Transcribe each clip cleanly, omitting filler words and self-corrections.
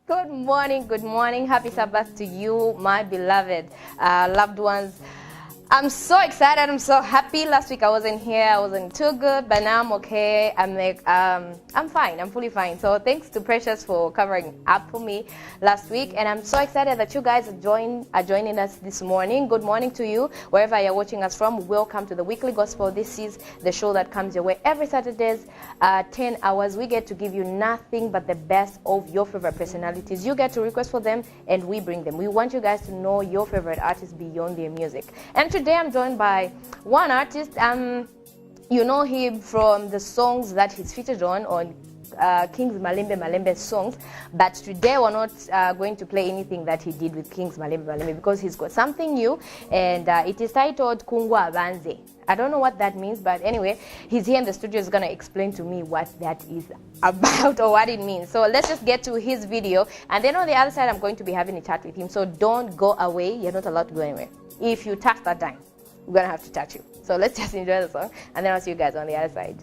Good morning. Happy Sabbath to you, my beloved loved ones. I'm so excited. I'm so happy. Last week I wasn't here. I wasn't too good, but now I'm okay. I'm fine. I'm fully fine. So thanks to Precious for covering up for me last week, and I'm so excited that you guys are joining us this morning. Good morning to you, wherever you're watching us from. Welcome to the Weekly Gospel. This is the show that comes your way every Saturdays, 10 hours. We get to give you nothing but the best of your favorite personalities. You get to request for them, and we bring them. We want you guys to know your favorite artists beyond their music. And today I'm joined by one artist. You know him from the songs that he's featured on King's Malembe songs, but today we're not going to play anything that he did with King's Malembe because he's got something new, and it is titled Kungwa Banze. I don't know what that means, but anyway, he's here in the studio. He's gonna explain to me what that is about or what it means. So let's just get to his video, and then on the other side I'm going to be having a chat with him. So don't go away. You're not allowed to go anywhere. If you touch that dime, we're gonna have to touch you. So let's just enjoy the song, and then I'll see you guys on the other side.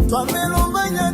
Twamelo banya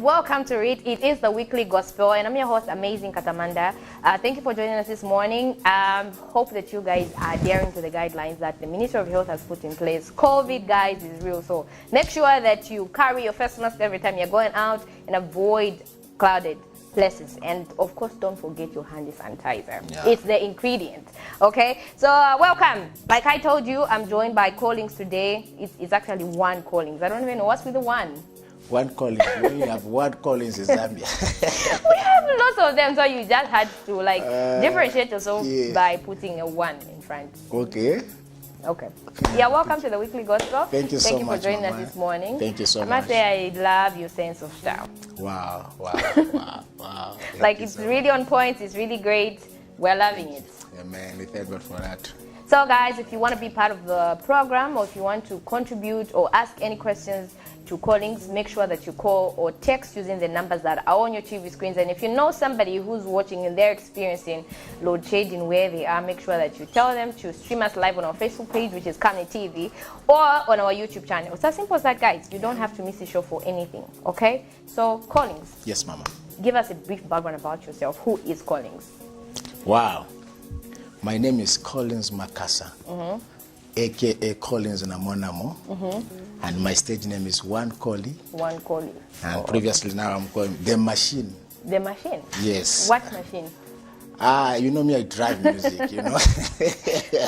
welcome to it. It is the weekly gospel, and I'm your host, Amazing Katamanda. Thank you for joining us this morning. Hope that you guys are adhering to the guidelines that the Ministry of Health has put in place. COVID, guys, is real, so make sure that you carry your face mask every time you're going out and avoid crowded places, and of course don't forget your hand sanitizer. It's the ingredient. Okay, so welcome. Like I told you, I'm joined by callings today. It's actually one callings. I don't even know what's with the one. One Collins. We only have one Collins in Zambia. We have lots of them, so you just had to differentiate yourself by putting a one in front. Okay. Yeah, welcome to the weekly gospel. Thank you so much. Thank you for joining us this morning. Thank you so much. I must say, I love your sense of style. Wow. Like, it's really on point. It's really great. We're loving it. Amen. We thank God for that. So, guys, if you want to be part of the program, or if you want to contribute or ask any questions to callings, make sure that you call or text using the numbers that are on your TV screens. And if you know somebody who's watching and they're experiencing load shedding where they are, make sure that you tell them to stream us live on our Facebook page, which is Camnet TV, or on our YouTube channel. It's as simple as that, guys. You don't have to miss the show for anything, okay? So, callings. Yes, Mama. Give us a brief background about yourself. Who is Callings? Wow. My name is Collins Makasa, a.k.a. Collins Namonamo, and my stage name is One Collie. One Collie. And previously now I'm calling The Machine. The Machine? Yes. What machine? You know me, I drive music, you know.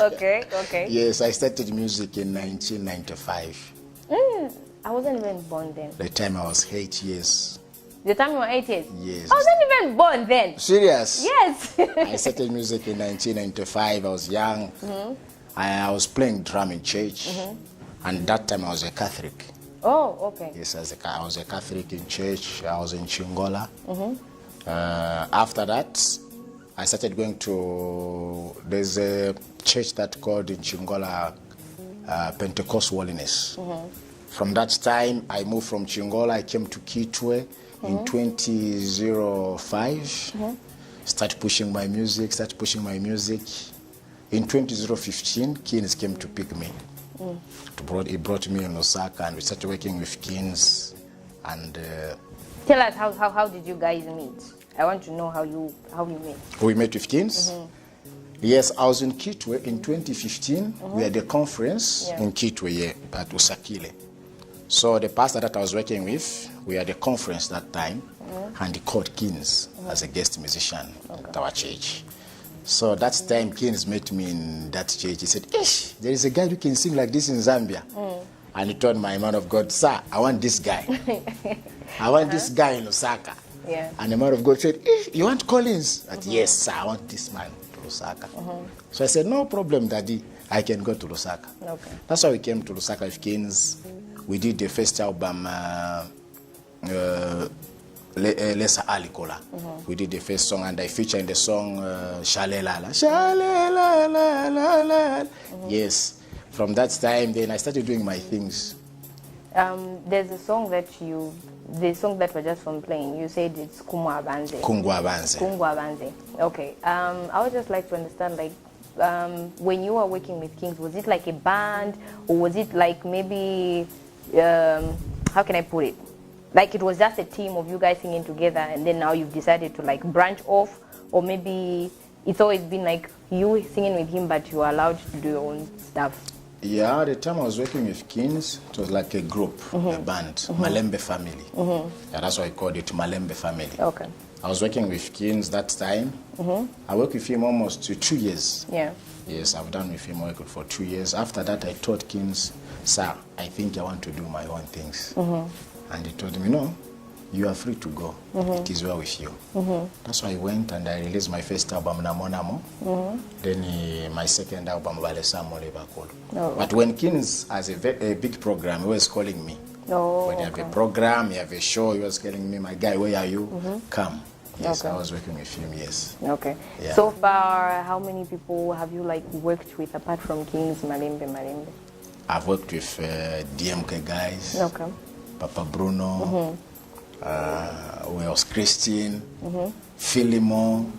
Okay. Yes, I started music in 1995. I wasn't even born then. The time I was 8 years. The time you were 8 years? Yes. I wasn't even born then. Serious? Yes. I started music in 1995. I was young. I was playing drum in church. And that time I was a Catholic. Oh, okay. Yes, I was a Catholic in church. I was in Chingola. After that, I started going to, there's a church that called in Chingola Pentecost Holiness. From that time, I moved from Chingola. I came to Kitwe in 2005. Started pushing my music. In 2015, Kings came to pick me. He brought me in Osaka, and we started working with Kings. And tell us how did you guys meet? I want to know how you met. We met with Kings. Yes, I was in Kitwe in 2015. We had a conference in Kitwe at Usakile. So the pastor that I was working with, we had a conference that time, and he called Kings as a guest musician at our church. So that time Kings met me in that church. He said, "Ish, there is a guy who can sing like this in Zambia." And he told my man of God, "Sir, I want this guy. I want this guy in Osaka." And the man of God said, "Ish, you want Collins?" I said, "Yes, sir, I want this man to Osaka." So I said, "No problem, Daddy. I can go to Lusaka." That's why we came to Lusaka with Kings. We did the first album, Lesa Alikola. We did the first song, and I featured in the song Shalelala. Shalelala. Yes. From that time, then I started doing my things. There's a song that the song that we're just from playing, you said it's Kungwa Banze. Kungwa Banze. Okay. I would just like to understand, like, when you were working with Kings, was it like a band, or was it like maybe, how can I put it? Like it was just a team of you guys singing together, and then now you've decided to like branch off, or maybe it's always been like you singing with him, but you are allowed to do your own stuff? Yeah, the time I was working with Kings, it was like a group, a band, Malembe Family. Yeah, that's why I called it Malembe Family. Okay. I was working with Kings that time. I worked with him almost 2 years. Yeah. Yes, I've done with him working for 2 years. After that, I told Kings, "Sir, I think I want to do my own things." And he told me, "No, you are free to go. It is well with you." That's why I went and I released my first album, Namonamo. Then my second album, Balesamo Lebakolo. But when Kings has a big program, he was calling me. When you have a program, you have a show, he was telling me, "My guy, where are you? Come." Yes, I was working with him, yes. Okay. Yeah. So far, how many people have you like worked with apart from Kings, Malembe? I've worked with DMK guys. Okay. Papa Bruno, we was Christine, Philemon,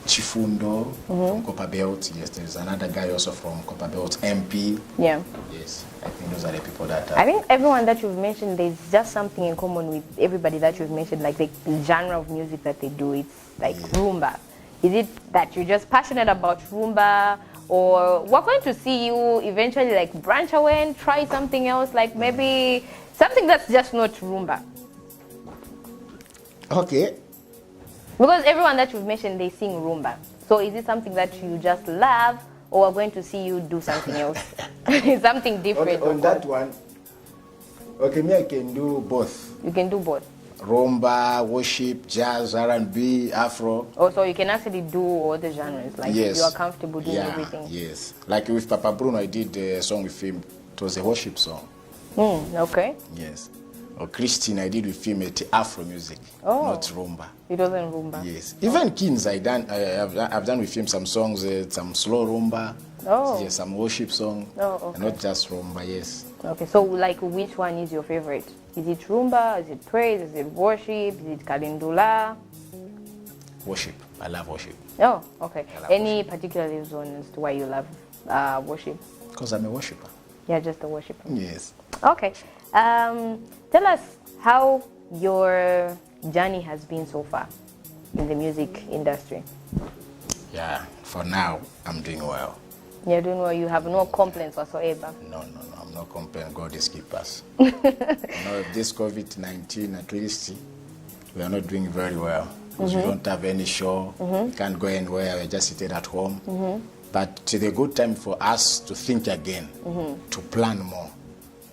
Chifundo from Copper Belt. Yes, there's another guy also from Copper Belt, MP. Yeah. Yes, I think those are the people that I think everyone that you've mentioned, there's just something in common with everybody that you've mentioned, like the genre of music that they do. It's like rumba. Is it that you're just passionate about rumba, or we're going to see you eventually like branch away and try something else, like maybe something that's just not rumba? Okay. Because everyone that you've mentioned, they sing rumba. So is it something that you just love, or we're going to see you do something else? Something different. Okay, on that one, okay, me, I can do both. You can do both. Rumba, worship, jazz, R&B, Afro. Oh, so you can actually do all the genres, like Yes. you are comfortable doing everything. Yes. Like with Papa Bruno, I did a song with him. It was a worship song. Okay. Yes. Or Christine, I did with him at Afro music, not rumba. It wasn't rumba. Yes. Even Kings, I've done with him some songs, some slow rumba. Oh. Yes, some worship song. Oh, okay. Not just rumba, yes. Okay, so like which one is your favorite? Is it rumba? Is it praise? Is it worship? Is it kalindula? Worship. I love worship. Oh, okay. love Any particular reason as to why you love worship? Because I'm a worshiper. Yeah, just a worshiper. Yes. Okay. Tell us how your journey has been so far in the music industry. Yeah, for now, I'm doing well. You're doing well. You have no complaints whatsoever. No, I'm not complaining. God is keep us. This COVID-19, at least, we are not doing very well. Because we don't have any show, can't go anywhere, we're just sitting at home. But it's a good time for us to think again, to plan more.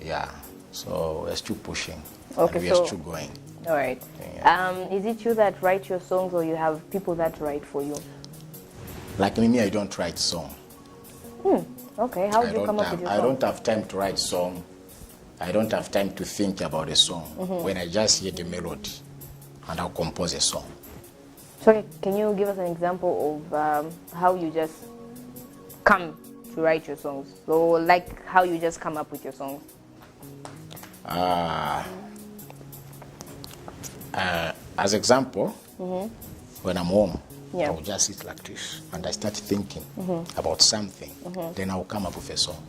Yeah, so we're still pushing. Okay, and we are still going. All right. Yeah. Is it you that write your songs, or you have people that write for you? Like me, I don't write song. Okay, how do you come up with your song? I don't have time to write song. I don't have time to think about a song. When I just hear the melody, and I'll compose a song. So can you give us an example of how you just come to write your songs? So like how you just come up with your songs? As example, when I'm home, Yeah. I'll just sit like this and I start thinking about something. Then I'll come up with a song.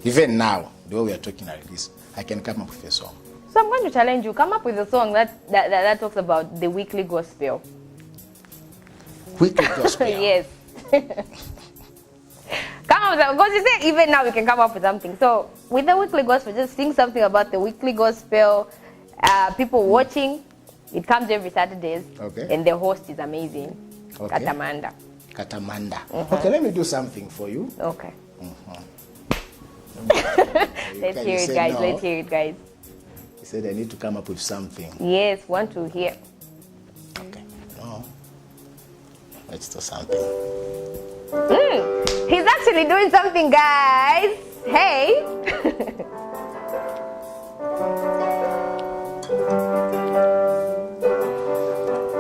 Even now, the way we are talking like this, I can come up with a song. So I'm going to challenge you. Come up with a song that talks about the weekly gospel. Weekly gospel. Yes. Come up with that, because you say even now we can come up with something. So with the weekly gospel, just sing something about the weekly gospel. People watching. It comes every Saturdays. Okay. And the host is amazing. Okay. Katamanda. Katamanda. Okay, let me do something for you. Okay. Let's Hear it, guys. Let's hear it, guys. He said I need to come up with something. Yes, want to hear. Okay. No. Let's do something. He's actually doing something, guys. Hey.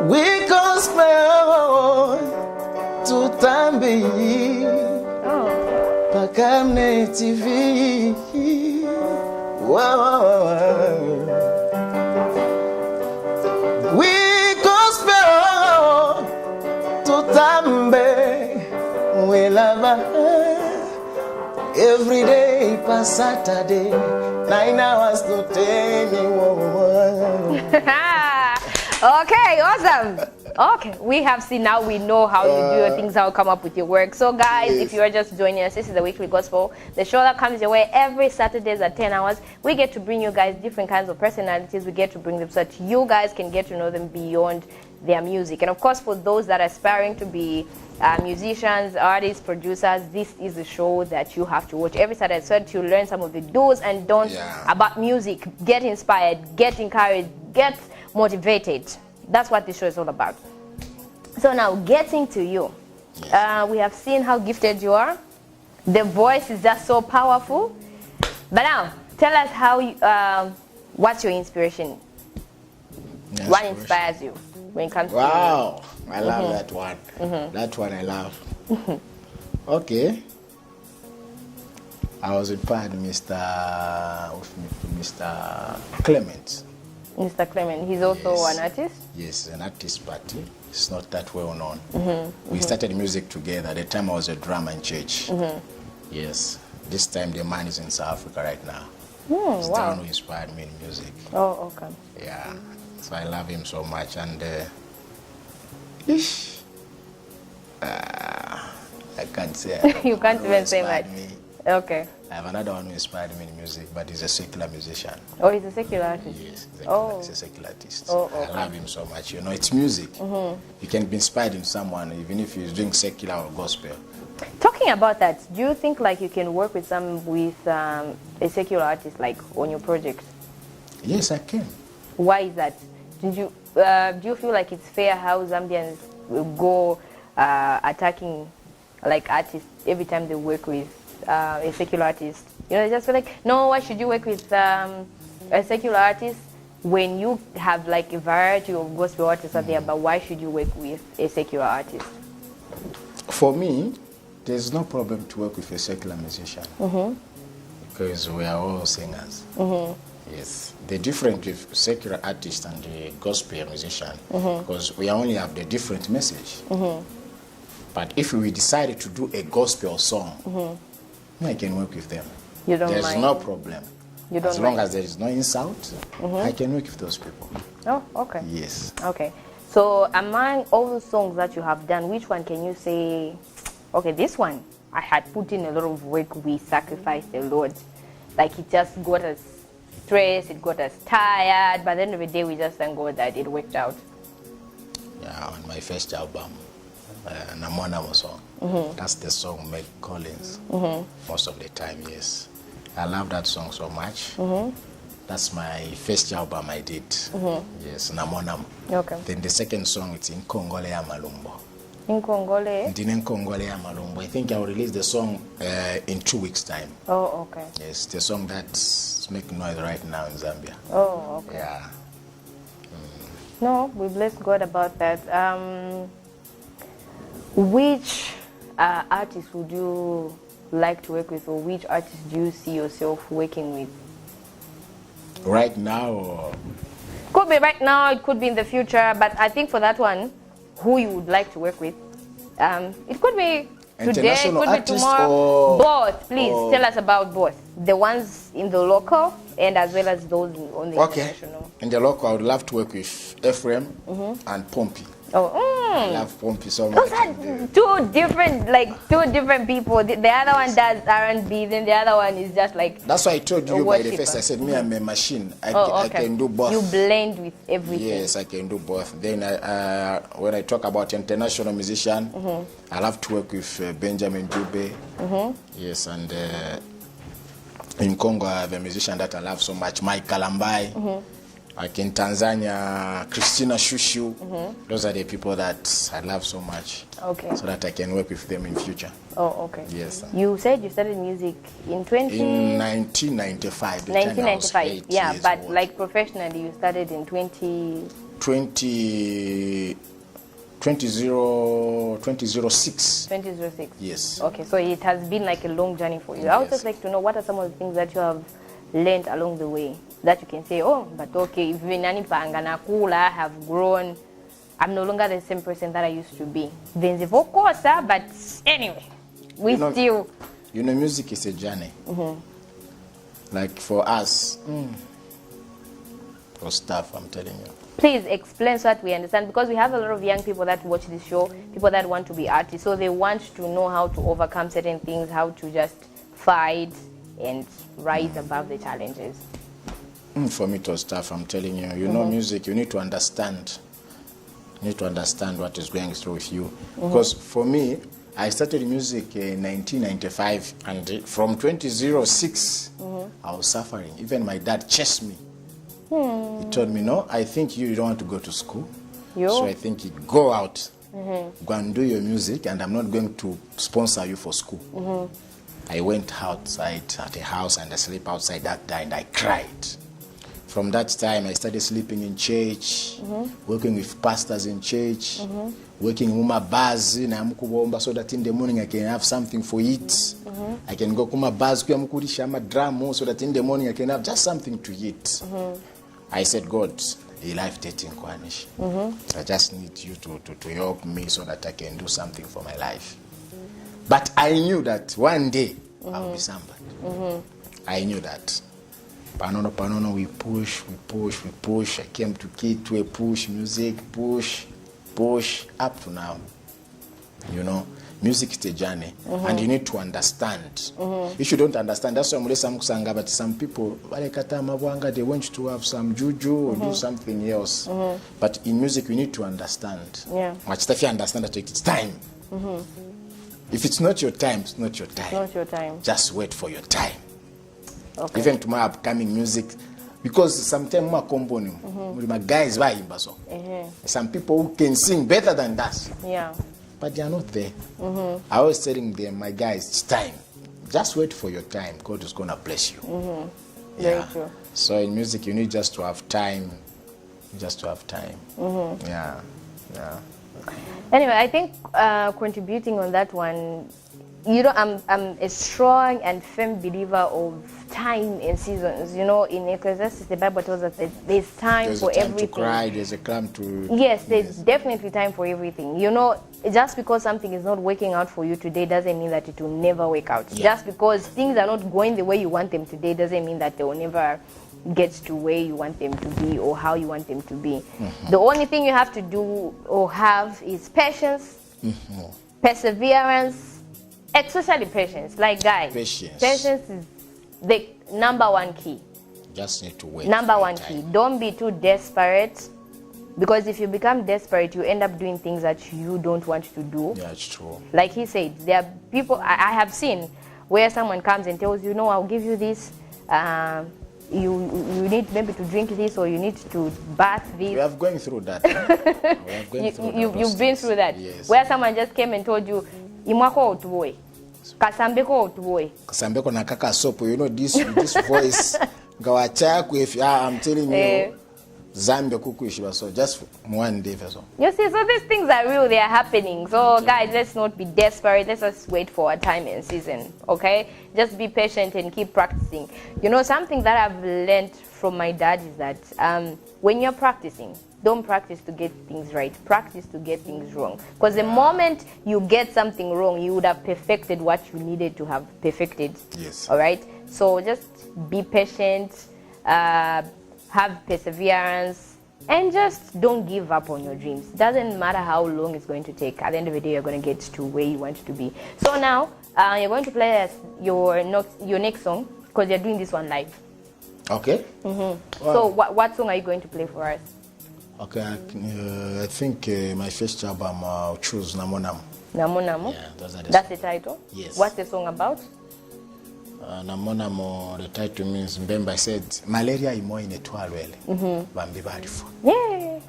We gospel to Tambi. Oh. Camnet TV. Wow. We gospel to Tambe. We love every day per Saturday, 9 hours to 10. Okay, awesome. Okay, we have seen now, we know how you do your things, how you come up with your work. So guys, if you are just joining us, this is the Weekly Gospel, the show that comes your way every Saturdays at 10 hours. We get to bring you guys different kinds of personalities. We get to bring them so that you guys can get to know them beyond their music. And of course, for those that are aspiring to be musicians, artists, producers, this is the show that you have to watch every Saturday so that you learn some of the do's and don'ts about music. Get inspired, get encouraged, get motivated. That's what this show is all about. So now, getting to you. We have seen how gifted you are. The voice is just so powerful. But now, tell us how you, what's your inspiration? What inspires you when it comes to Wow, I love that one. That one I love. Okay. I was inspired Mr. Clement. Mr. Clement, he's also Yes. an artist? Yes, an artist, but it's not that well known. We started music together. At the time I was a drummer in church. Yes. This time the man is in South Africa right now. He's the one who inspired me in music. Oh, okay. Yeah. So I love him so much. And I can't say. You can't who even say inspired much. me. Okay. I have another one who inspired me in music, but he's a secular musician. Oh, he's a secular artist? Yes, he's a secular artist. Oh, okay. I love him so much. You know, it's music. You can be inspired in someone, even if you're doing secular or gospel. Talking about that, do you think like you can work with a secular artist like on your project? Yes, I can. Why is that? Do you feel like it's fair how Zambians will go attacking like artists every time they work with a secular artist? You know, they just feel like, no, why should you work with a secular artist when you have like a variety of gospel artists out there, but why should you work with a secular artist? For me, there's no problem to work with a secular musician because we are all singers. Yes, the difference with secular artist and the gospel musician because we only have the different message. But if we decided to do a gospel song, I can work with them. You don't There's mind? no problem. You don't as long mind? as there is no insult, I can work with those people. Oh, okay. Yes. Okay. So among all the songs that you have done, which one can you say, okay, this one, I had put in a lot of work, we sacrificed a lot. Like it just got us stressed, it got us tired, but at the end of the day, we just thank God that it worked out. Yeah, on my first album, Namona song. That's the song Meg Collins. Most of the time, yes. I love that song so much. That's my first album I did. Yes, Namonam. Okay. Then the second song, it's in Congole ya Malumbo. In Congole? In Congole ya Malumbo. I think I will release the song in 2 weeks' time. Oh, okay. Yes, the song that's making noise right now in Zambia. Oh, okay. Yeah. No, we bless God about that. Which artist would you like to work with, or which artist do you see yourself working with? Right now, or Could be right now, it could be in the future, but I think for that one, who you would like to work with, it could be today, it could be tomorrow. Or both, please tell us about both. The ones in the local and as well as those on the international. In the local, I would love to work with Ephraim and Pompey. Oh, I love Pompey so much. those are two different people. The other one does R&B, then the other one is just like. That's why I told you by the worshiper. first. I said, me, I'm a machine. I Okay. can do both. You blend with everything. Yes, I can do both. Then when I talk about international musician, I love to work with Benjamin Dube. Yes, and in Congo, I have a musician that I love so much, Mike Kalambai. Like in Tanzania, Christina Shushu. Those are the people that I love so much. Okay. So that I can work with them in future. Oh, okay. Yes. You said you started music in In 1995. the time I was 1995. 8 Yeah, years but old. like professionally, you started in 2006. 2006. Yes. Okay, so it has been like a long journey for you. I would Yes. just like to know what are some of the things that you have learned along the way that you can say, oh, but okay, even I have grown. I'm no longer the same person that I used to be. Of course, but anyway, we still. You know, music is a journey. Like for us, it was tough, I'm telling you. Please explain so that we understand, because we have a lot of young people that watch this show, people that want to be artists, so they want to know how to overcome certain things, how to just fight and rise above the challenges. For me, it was tough, I'm telling you. You know, music, you need to understand. You need to understand what is going through with you. Because for me, I started music in 1995, and from 2006, I was suffering. Even my dad chased me. He told me, no, I think you don't want to go to school. So I think you go out, go and do your music, and I'm not going to sponsor you for school. I went outside at a house and I slept outside that day and I cried. From that time, I started sleeping in church, working with pastors in church, working in my bars, so that in the morning I can have something for it. I can go to my bars, so that in the morning I can have just something to eat. I said, God, a life dating Kwanish. I just need you to help me so that I can do something for my life. But I knew that one day I'll be somebody. I knew that. Panono, we push. I came to Kitwe, push music, push, up to now. You know, music is a journey, and you need to understand. If you don't understand, that's why I'm saying, but some people, they want you to have some juju or do something else. But in music, you need to understand. Yeah. Much if you understand that it's time. If it's not your time, it's not your time. It's not your time. Just wait for your time. Okay. Even to my upcoming music, because sometimes my company, my guys, some people who can sing better than us. Yeah. But they are not there. I was telling them, my guys, it's time. Just wait for your time. God is going to bless you. Very true. So in music, you need just to have time. Just to have time. Yeah. Anyway, I think contributing on that one, you know, I'm a strong and firm believer of time and seasons. You know, in Ecclesiastes, the Bible tells us that there's time for everything. There's a time to cry, there's a time to... Yes, there's definitely time for everything. You know, just because something is not working out for you today doesn't mean that it will never work out. Yeah. Just because things are not going the way you want them today doesn't mean that they will never get to where you want them to be or how you want them to be. The only thing you have to do or have is patience, perseverance, especially patience. Like, guys, patience is the number one key. Just need to wait. Number one key. Don't be too desperate, because if you become desperate, you end up doing things that you don't want to do. Yeah, it's true. Like he said, there are people I have seen where someone comes and tells you, no, I'll give you this. You need maybe to drink this, or you need to bath this. We have going through that. You've been through that. Yes. Where someone just came and told you, imwako otuboy, kasambeko otuboy. Kasambeko na kaka sopo, you know this voice. Gawachaku, if I'm telling you, Zambia kukuishiba, so just one day or so. You see, so these things are real, they are happening. So guys, let's not be desperate. Let's just wait for a time and season, okay? Just be patient and keep practicing. You know, something that I've learned from my dad is that when you're practicing, don't practice to get things right. Practice to get things wrong. Because the moment you get something wrong, you would have perfected what you needed to have perfected. Yes. All right? So just be patient, have perseverance, and just don't give up on your dreams. Doesn't matter how long it's going to take. At the end of the day, you're going to get to where you want to be. So now, you're going to play your next song, because you're doing this one live. Okay. Wow. So what song are you going to play for us? Okay, I think my first album, I'll choose Namo Namo. Namo Namo? Yeah, that's the title? Yes. What's the song about? Namo Namo, the title means, Mbemba said, malaria imoine twalwele, bambi balifu. Yeah.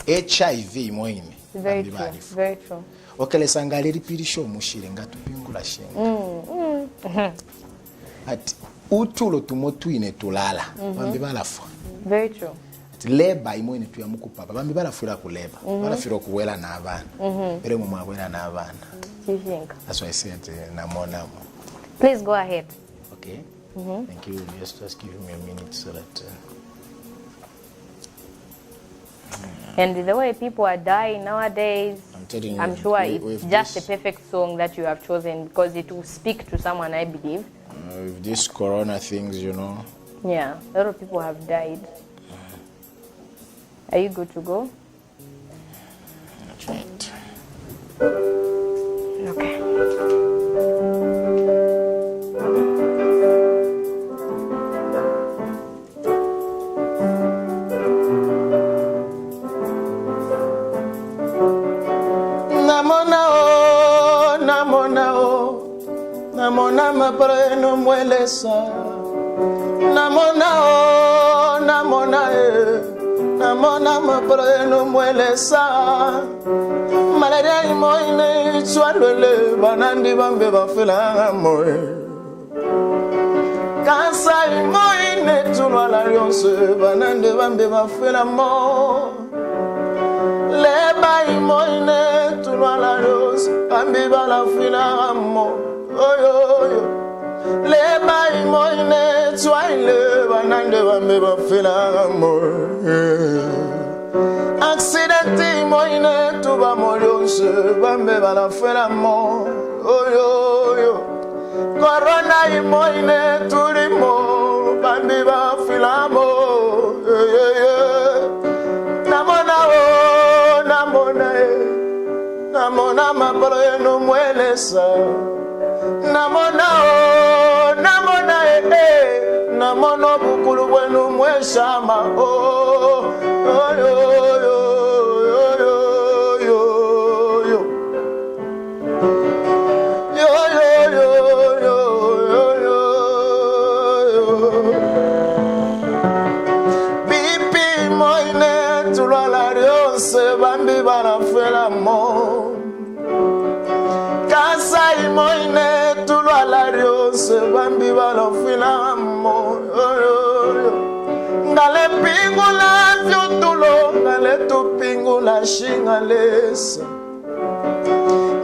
HIV imoine, Very bambi true, balifu. very true. Okele sangale ripirisho mushire nga tupingula shenga. Ati utulo tumotuine tulala, bambi balafu. Very true. Leba imoine tuyamukupa, bambi balafura kuleba, balafura kuwela na abana. Ere mu mwabwela na abana. That's why I said Namo Namo. Please go ahead. Okay. Thank you. Just give me a minute so that. And the way people are dying nowadays, I'm telling you, I'm sure it's just a perfect song that you have chosen, because it will speak to someone, I believe. With these corona things, you know. Yeah, a lot of people have died. Are you good to go? That's right. Okay. Namona mapreno muelesa, namona mapreno muelesa, malaria imoine chwalele banandi bambe bafela moe, kansa imoine tunwala yonse banandi bambe bafela mo, leba imoine tunwala yonse bambe bafela mo. leba imoine twaile banande bambe bafela mo accident imoine tuba molionse bambe balafela mo oyo yo corona imoine turimo bambe bafela mo namona mapalo no muelesa namona namona bukulu bueno mweshama oh yo yo yo yo yo bipi moine tulala rionse bambi barafela mo kasai moine tulala rionse bambi barafela mo ngale pingula fiotulo ngale tupingula shingalesa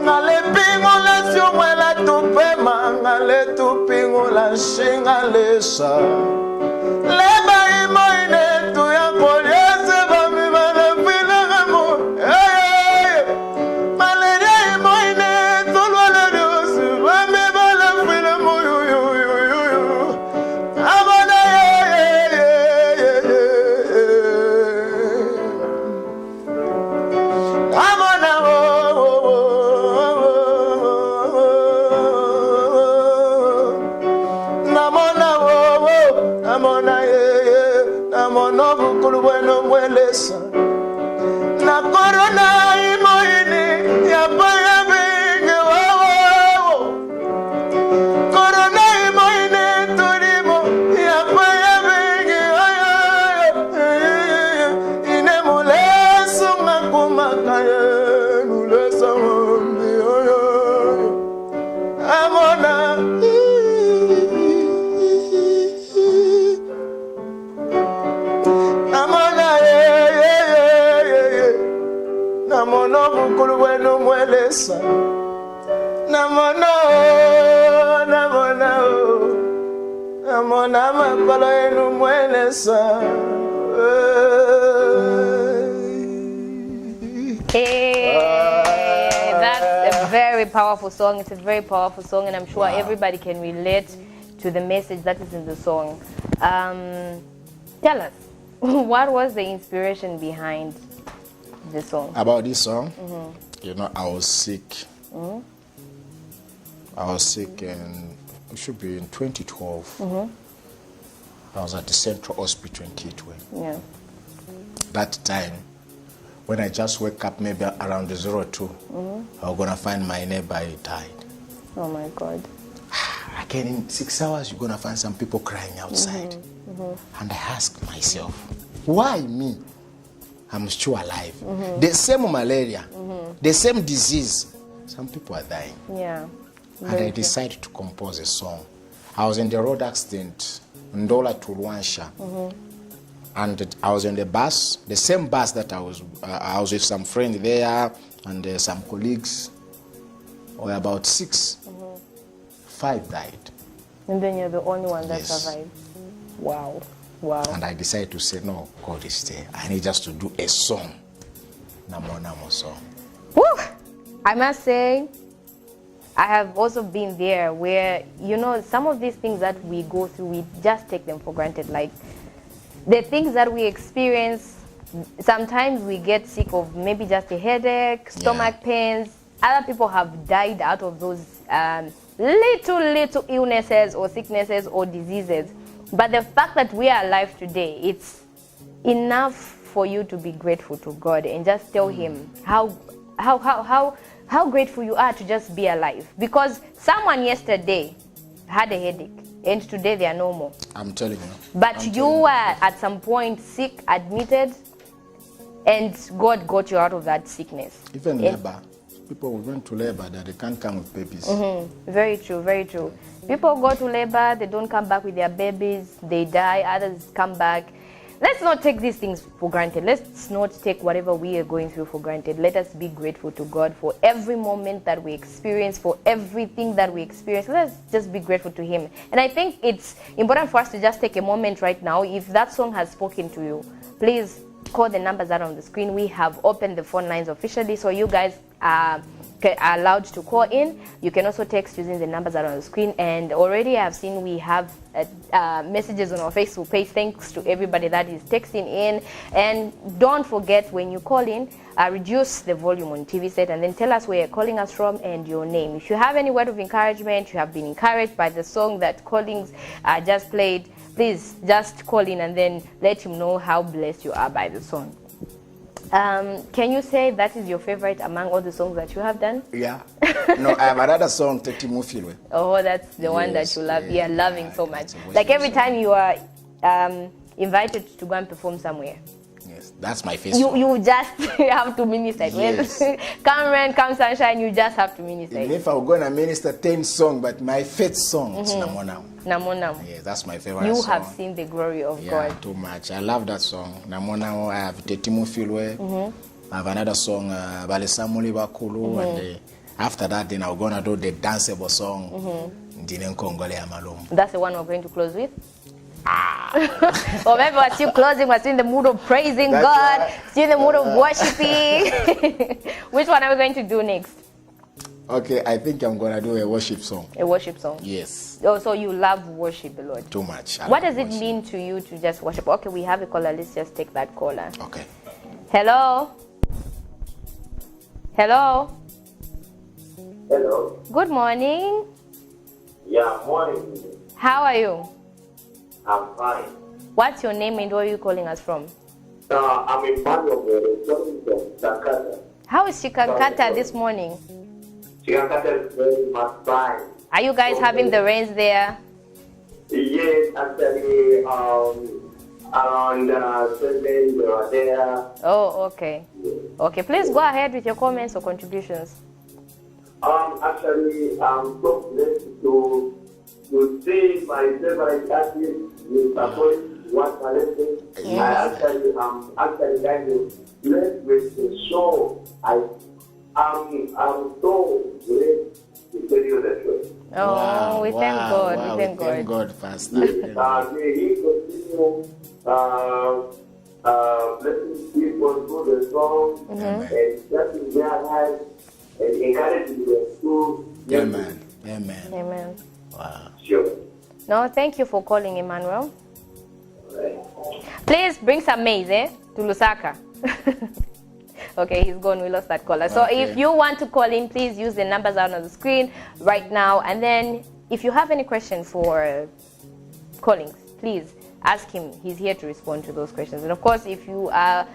ngale pingula fiomwela tupema ngale tupingula shingalesa leba imoine tuyakolese bambi barafela mo malaria imoine tulala rionse bambi barafela mo amona namona bukulu bueno mwelesa na corona imoine ya baya binge wawo corona imoine turimo ya baya binge ine muleso ngakumakaye muleso mbi amona namono bukulu bueno mwelesa namona mapalo enu mwelesa Hey, that's a very powerful song. It's a very powerful song, and I'm sure everybody can relate to the message that is in the song. Tell us, what was the inspiration behind the song? About this song, you know, I was sick. I was sick, and it should be in 2012. I was at the Central Hospital in Kitwe. Yeah. That time, when I just wake up, maybe around the 02, I was gonna find my neighbor died. Oh my God. Again, in 6 hours, you're gonna find some people crying outside. And I ask myself, why me? I'm still alive. The same malaria, the same disease, some people are dying. Yeah. And I decided to compose a song. I was in the road accident, Ndola to Rwansha. And I was in the bus, the same bus that I was with some friends there and some colleagues. Or about 6. 5 died. And then you're the only one that survived. Wow. Wow. And I decided to say, no, God is there. I need just to do a song. Namo song. Woo! I must say, I have also been there where, you know, some of these things that we go through, we just take them for granted. Like, the things that we experience, sometimes we get sick of maybe just a headache, stomach pains. Other people have died out of those little illnesses or sicknesses or diseases. But the fact that we are alive today, it's enough for you to be grateful to God and just tell Him how grateful you are to just be alive. Because someone yesterday had a headache and today they are normal. I'm telling you. But you were at some point sick, admitted, and God got you out of that sickness. Even labor. People who went to labor that they can't come with babies. Very true, very true. People go to labor, they don't come back with their babies, they die, others come back. let's not take these things for granted. Let's not take whatever we are going through for granted. Let us be grateful to God for every moment that we experience, for everything that we experience. Let's just be grateful to Him. And I think it's important for us to just take a moment right now. If that song has spoken to you, please call the numbers out on the screen. We have opened the phone lines officially, so you guys are allowed to call in. You can also text using the numbers that are on the screen. And already I've seen we have messages on our Facebook page. Thanks to everybody that is texting in. And don't forget, when you call in, reduce the volume on TV set and then tell us where you're calling us from and your name. If you have any word of encouragement, you have been encouraged by the song that Collins just played, please just call in and then let him know how blessed you are by the song. Can you say that is your favorite among all the songs that you have done? Yeah. No, I have another song, Tetimufilwe. Oh, that's the one that you love. Yeah, loving so much. Like every time you are invited to go and perform somewhere. Yes, that's my favorite song. You just have to minister. Yes. Come rain, come sunshine, you just have to minister. Even if I'm going to minister 10 songs, but my favorite song is Namonam. Namonam. Yeah, that's my favorite you song. You have seen the glory of God. Too much. I love that song. Namonam, I have Tetimufilwe. I have another song, Balesamuli Bakulu. And after that, then I'm going to do the danceable song, That's the one we're going to close with? Or maybe we're still closing, we're still in the mood of praising God, still in the mood of worshiping. Which one are we going to do next? Okay, I think I'm going to do a worship song. A worship song? Yes. Oh, so you love worship a lot? Too much. What does it mean to you to just worship? Okay, we have a caller. Let's just take that caller. Okay. Hello? Hello? Hello. Good morning. Yeah, morning. How are you? I'm fine. What's your name and where are you calling us from? I'm in Bangalore, calling from Jakarta. How is Chikankata this morning? Jakarta is very much fine. Are you guys having the rains there? Yes, actually, around 7 they were there. Oh, okay. Okay, please go ahead with your comments or contributions. Actually, I'm so blessed to see my favorite artist with support one talent. I actually actually kind of blessed with the show. I'm so blessed to tell you the truth. Oh, wow, we thank God. Wow, we thank God. Thank God, Pastor. May he continue blessing people through the song and blessing their lives and encouraging them to. Amen. Amen. Amen. Wow. Sure. No, thank you for calling, Emmanuel. Please bring some maize, to Lusaka. Okay, he's gone. We lost that caller. So if you want to call in, please use the numbers out on the screen right now. And then if you have any question for Collins, please ask him. He's here to respond to those questions. And of course, if you are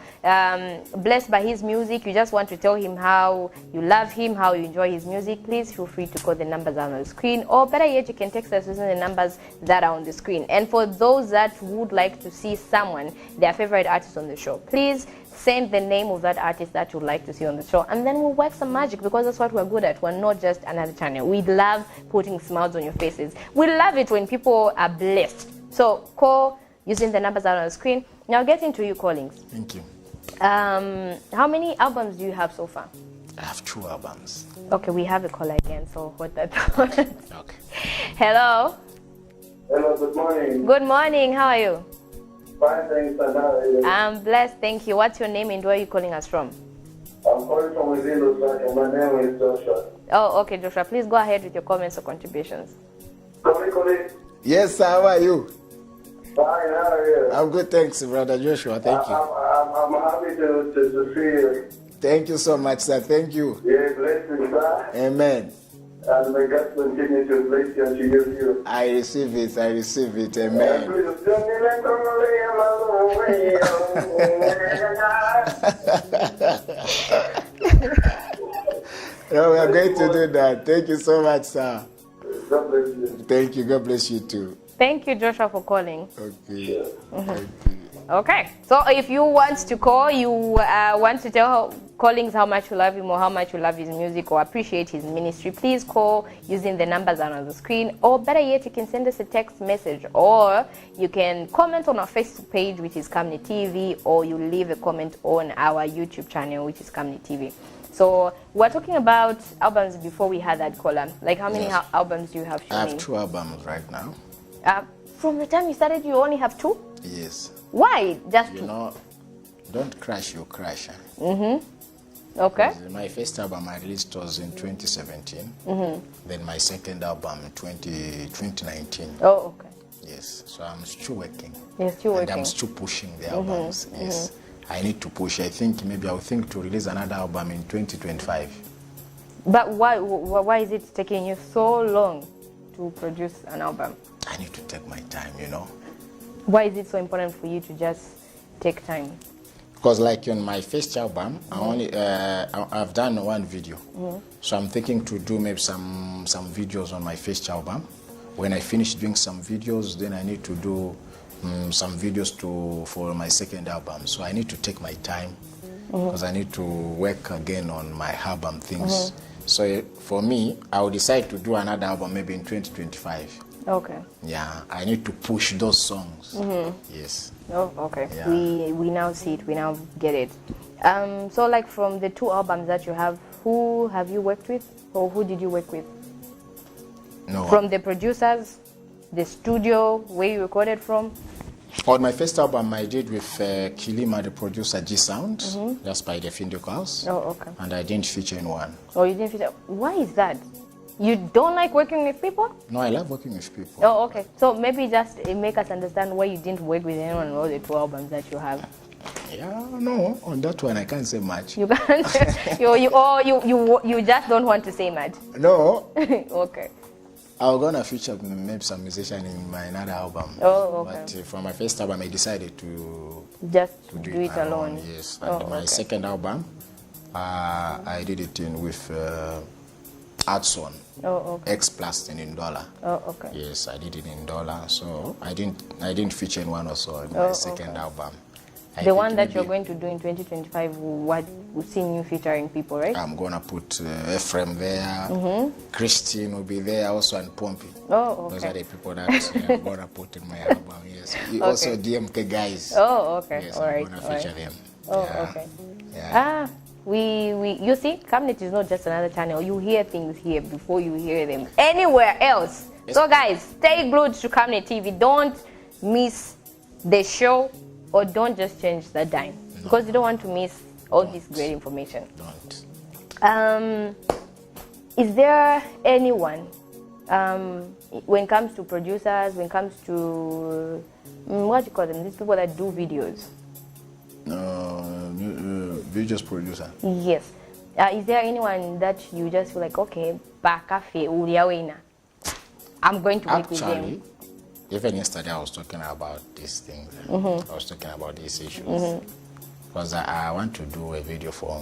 blessed by his music, you just want to tell him how you love him, how you enjoy his music, please feel free to call the numbers out on the screen. Or better yet, you can text us using the numbers that are on the screen. And for those that would like to see someone, their favorite artist on the show, please send the name of that artist that you'd like to see on the show, and then we'll work some magic, because that's what we're good at. We're not just another channel. We love putting smiles on your faces. We love it when people are blessed. So call using the numbers out on the screen. Now get into you, Collins. Thank you. How many albums do you have so far? I have 2 albums. Okay, we have a caller again, so hold that thought. Okay. Hello. Hello, good morning. Good morning. How are you? Fine, thanks, and how are you? I'm blessed, thank you. What's your name and where are you calling us from? I'm calling from within Lusaka. My name is Joshua. Oh, okay, Joshua. Please go ahead with your comments or contributions. Colleague. Yes, sir. How are you? Fine, how are you? I'm good, thanks, Brother Joshua. Thank you. I'm happy to see you. Thank you so much, sir. Thank you. Yeah, blessings, sir. Amen. And may God continue to bless you and to use you. I receive it. I receive it. Amen. No, we are going to do that. Thank you so much, sir. God bless you. Thank you. God bless you too. Thank you, Joshua, for calling. Okay. Thank you. Okay. So if you want to call, you want to tell Collins how much you love him or how much you love his music or appreciate his ministry, please call using the numbers on the screen, or better yet, you can send us a text message, or you can comment on our Facebook page, which is Camnet TV, or you leave a comment on our YouTube channel, which is Camnet TV. So we're talking about albums before we had that caller. Like, how many albums do you have? I have 2 albums right now. From the time you started, you only have 2? Yes. Why? Just 2? You know, don't crash your crash. Okay. My first album I released was in 2017. Then my second album in 2019. Oh, okay. Yes. So I'm still working. You're still working. And I'm still pushing the albums. Yes. I need to push. I think maybe I'll think to release another album in 2025. But why is it taking you so long to produce an album? I need to take my time, you know. Why is it so important for you to just take time? Because like on my first album, I've done 1 video. So I'm thinking to do maybe some videos on my first album. When I finish doing some videos, then I need to do some videos for my second album. So I need to take my time because I need to work again on my album things. So for me, I will decide to do another album maybe in 2025. Okay. Yeah, I need to push those songs. Yes. Oh, okay. Yeah. We now see it. We now get it. So like from the 2 albums that you have, who have you worked with, or who did you work with? No. From the producers, the studio, where you recorded from? On my first album, I did with Kilima, the producer, G Sound, just by the Findicals. Oh, okay. And I didn't feature in one. Oh, you didn't feature. Why is that? You don't like working with people? No, I love working with people. Oh, okay. So maybe just make us understand why you didn't work with anyone on all the 2 albums that you have. Yeah, no, on that one I can't say much. You can't. you just don't want to say much. No. Okay. I'm gonna feature maybe some musician in my another album. Oh, okay. But for my first album, I decided to just do it alone. Yes. And my second album, I did it with Adson. Oh, okay. X plus in dollar. Oh, okay. Yes, I did it in dollar. So I didn't feature in one also in my second album. The one that you're going to do in 2025, what we'll see you featuring people, right? I'm gonna put Ephraim there. Christine will be there also, and Pompey. Oh, okay. Those are the people that I'm gonna put in my album. Yes. Also DMK guys. Oh, okay. Yes, All I'm right. gonna feature them. Oh, Yeah. okay. Yeah. You see, Camnet is not just another channel. You hear things here before you hear them anywhere else. Yes. So guys, stay glued to Camnet TV. Don't miss the show, or don't just change the dime, because you don't want to miss all this great information. Don't. Is there anyone, when it comes to producers, when it comes to, what do you call them, these people that do videos? Videos producer. Yes. Is there anyone that you just feel like, okay, Bakafe, Uriawena, I'm going to work with them? Even yesterday I was talking about these things. I was talking about these issues. Because I want to do a video for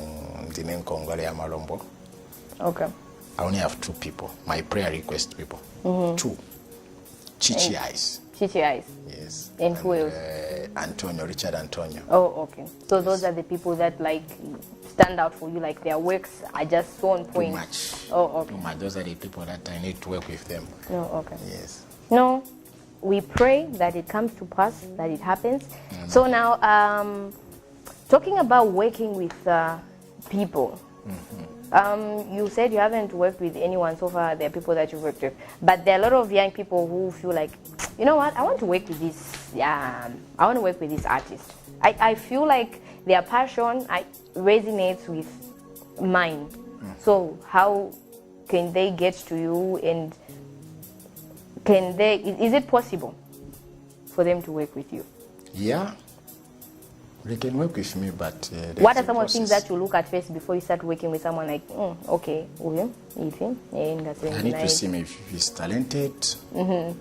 Dinen Kongole Amalombo. Okay. I only have 2 people, my prayer request people. 2. Chichi Eyes. Chichi Eyes. Yes. And who else? Richard Antonio. Oh, okay. So those are the people that like stand out for you, like their works are just so on point. Too much. Oh, okay. Too much. Those are the people that I need to work with them. Oh, okay. Yes. No, we pray that it comes to pass, that it happens. So now, talking about working with people, you said you haven't worked with anyone so far. There are people that you've worked with, but there are a lot of young people who feel like, you know what, I want to work with this. I want to work with this artist. I feel like their passion resonates with mine. So how can they get to you, and is it possible for them to work with you? Yeah. They can work with me, but what are some of the things that you look at first before you start working with someone? Like, okay, I need to see if he's talented. Okay,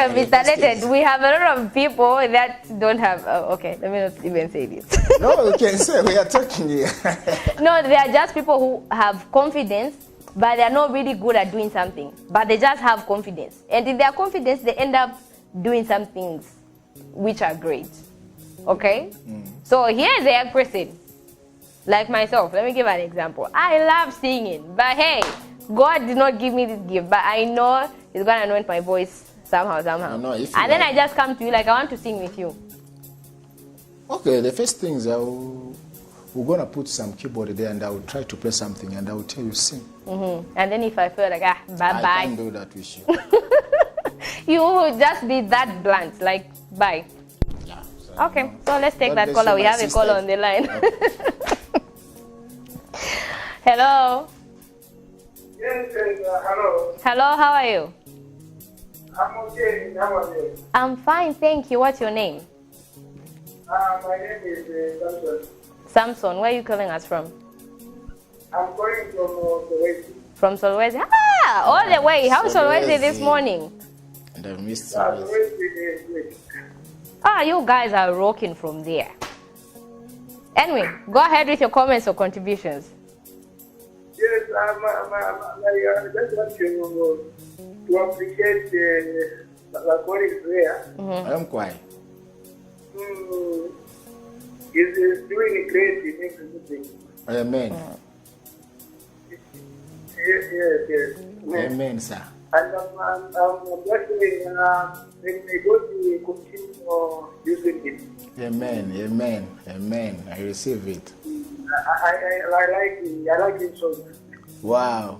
if he's talented. We have a lot of people that don't have. Okay, let me not even say this. No, you can say we are talking here. No, they are just people who have confidence, but they are not really good at doing something. But they just have confidence, and in their confidence, they end up doing some things which are great. Okay? So here's a young person, like myself. Let me give an example. I love singing, but hey, God did not give me this gift, but I know He's going to anoint my voice somehow. No, and then I just come to you like, I want to sing with you. Okay, the first thing is we're going to put some keyboard there and I will try to play something and I will tell you sing. And then if I feel like, bye-bye. I can't do that with you. You will just be that blunt, like, bye. Yeah, so Okay, so let's take God that bless caller. you, We my have a sister. caller on the line. Hello. Yes, hello. Hello, how are you? I'm okay. How are you? I'm fine, thank you. What's your name? My name is Samson. Samson, where are you calling us from? I'm calling from Kuwait. From Solwezi. All the way. How's Solwezi this Solwezi. morning? And I missed Kuwait it. is You guys are rocking from there. Anyway, go ahead with your comments or contributions. Yes, I just want to appreciate the colleagues there. I'm quiet. He's doing great in music. Amen. Yes. Amen, sir. And I'm actually may God continue using him. Amen. I receive it. I like him so much. Wow.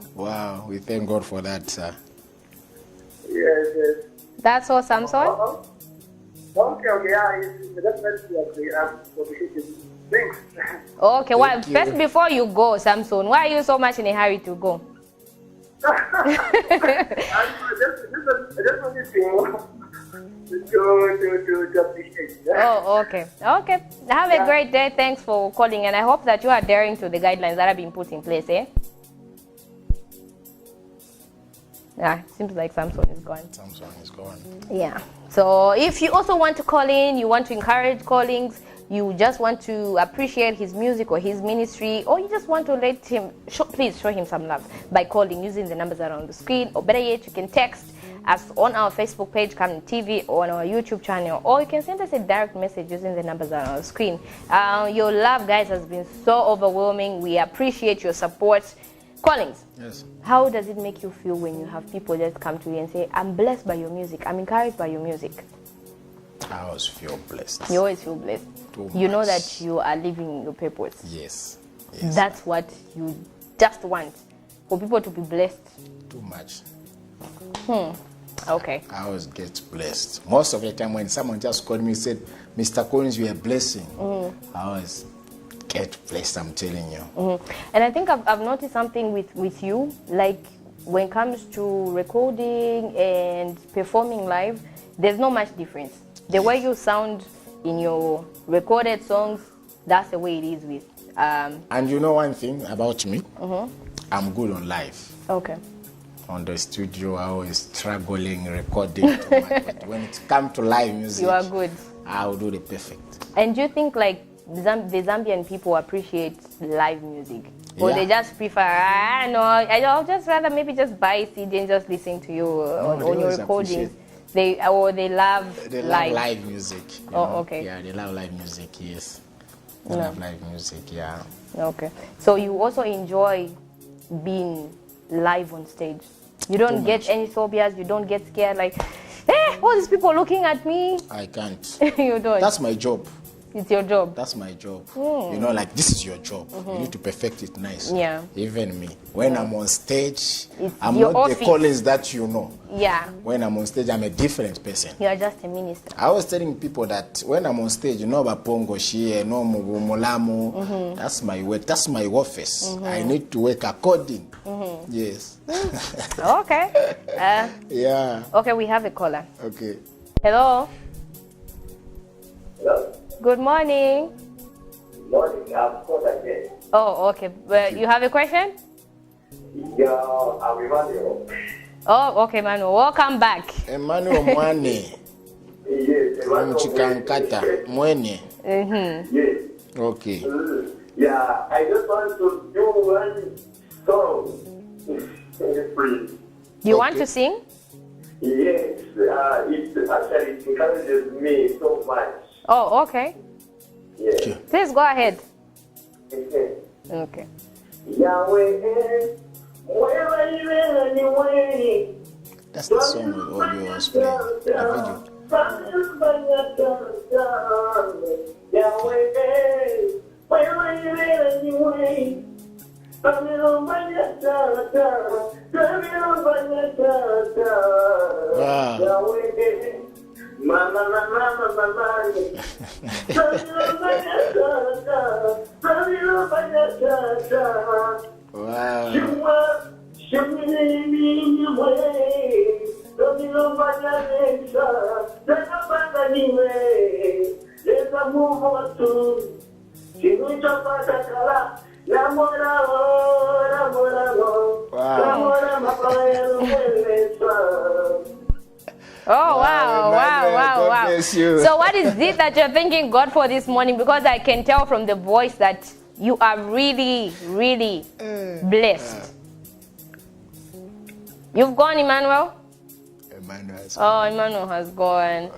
We thank God for that, sir. Yes. That's all, Samson? Okay, yeah, definitely appreciate it. Thanks. Okay, well, Thank you. first before you go, Samson, why are you so much in a hurry to go? I just wanted to appreciate. Oh, okay. Okay. Have a great day. Thanks for calling, and I hope that you are adhering to the guidelines that have been put in place, eh? Yeah, seems like Samson is gone. Samson is gone. Yeah. So if you also want to call in, you want to encourage callings, you just want to appreciate his music or his ministry, or you just want to let him, please show him some love by calling using the numbers that are on the screen, or better yet, you can text us on our Facebook page, Camnet TV, or on our YouTube channel, or you can send us a direct message using the numbers that are on the screen. Your love, guys, has been so overwhelming. We appreciate your support. Callings. Yes. How does it make you feel when you have people just come to you and say, I'm blessed by your music, I'm encouraged by your music? I always feel blessed. You always feel blessed. Too You know much. that you are living your purpose. Yes. That's what you just want, for people to be blessed. Too much. Okay. I always get blessed. Most of the time when someone just called me and said, Mr. Collins, you are a blessing, I always get blessed, I'm telling you. And I think I've noticed something with you, like when it comes to recording and performing live, there's not much difference. The way you sound in your recorded songs, that's the way it is with. And you know one thing about me? I'm good on live. Okay. On the studio, I always struggling recording too much. But when it comes to live music, You are good. I'll do the perfect. And do you think like the Zambian people appreciate live music? Or Yeah. they just prefer, no, I'll just rather maybe just buy a CD and just listen to you on they your always recordings. They love They live. love live music. you Oh, know? okay. Yeah, they love live music, yes. They love live music, yeah. Okay. So you also enjoy being live on stage. You don't Too get much. any phobias, you don't get scared like, all these people looking at me. I can't. You don't. That's my job. It's your job. That's my job. You know, like this is your job. You need to perfect it nice. Yeah. Even me. When I'm on stage, It's I'm your not the office. Collins that you know. Yeah. When I'm on stage, I'm a different person. You are just a minister. I was telling people that when I'm on stage, you know about Pongo Shie, no Mulamu, that's my work, that's my office. I need to work according. Yes. Okay. Yeah. Okay, we have a caller. Okay. Hello. Hello? Good morning. Morning, I'm called again. Oh, okay. Well, you have a question? Yeah, I'm Emmanuel. Oh, okay, Manu. Welcome back. Emmanuel Mwane, Yes, Emmanuel. Mchikankata, Mwenye. Yes. Okay. Yeah, I just want to do one song. Please. You want Okay. to sing? Yes, it actually encourages me so much. Oh, okay. Yes. Okay. Please go ahead. Okay. Okay. Yahweh, wherever you are, anyway. That's the song with audio was playing. A video. Oh, wow, Emmanuel, wow, God wow. bless you. So what is it that you're thanking God for this morning? Because I can tell from the voice that you are really, really blessed. You've gone, Emmanuel? Oh, Emmanuel has gone.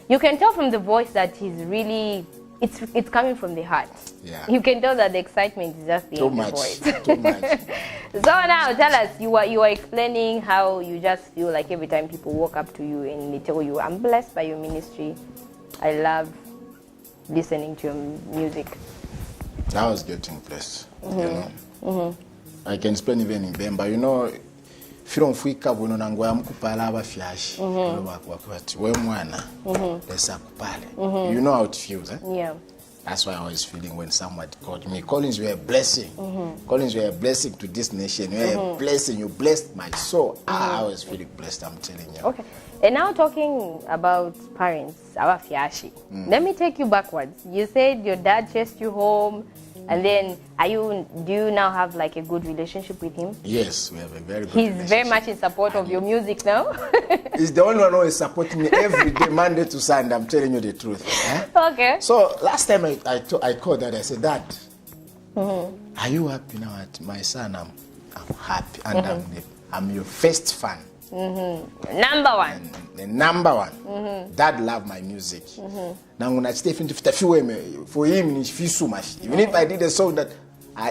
You can tell from the voice that he's really, it's coming from the heart. Yeah. You can tell that the excitement is just there Too in the much. voice. Too much. So now tell us, you are explaining how you just feel like every time people walk up to you and they tell you, I'm blessed by your ministry. I love listening to your music. I was getting blessed. You know. I can spend even in Bemba. You know, if you don't fika buno nangwa mkupala abafyashi. We mwana. Lesa kupale. You know how it feels, eh? Yeah. That's why I was feeling when someone called me, Collins, you are a blessing. Collins, you are a blessing to this nation. You are a blessing. You blessed my soul. I was feeling blessed, I'm telling you. Okay. And now talking about parents, our fiashi. Let me take you backwards. You said your dad chased you home, and then do you now have like a good relationship with him? Yes, we have a very good He's relationship. very much in support of your music now. He's the only one who is supporting me every day, Monday to Sunday. I'm telling you the truth. Eh? Okay. So last time I called Dad, I said, Dad, are you happy now? My son, I'm happy, and I'm your first fan. Number one. The number one. Dad loved my music. Now when I stay for him, it's feel so much. Even if I did a song that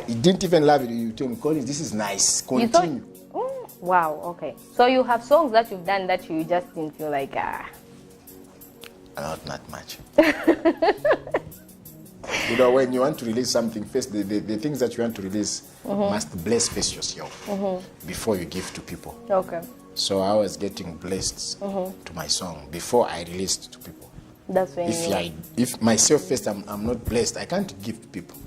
he didn't even love it, you told me, Collins, this is nice. Continue. Wow, okay. So you have songs that you've done that you just didn't feel like, Not much. You know, when you want to release something, first the things that you want to release must bless first yourself before you give to people. Okay. So I was getting blessed to my song before I released to people. That's when If myself first I'm not blessed, I can't give to people.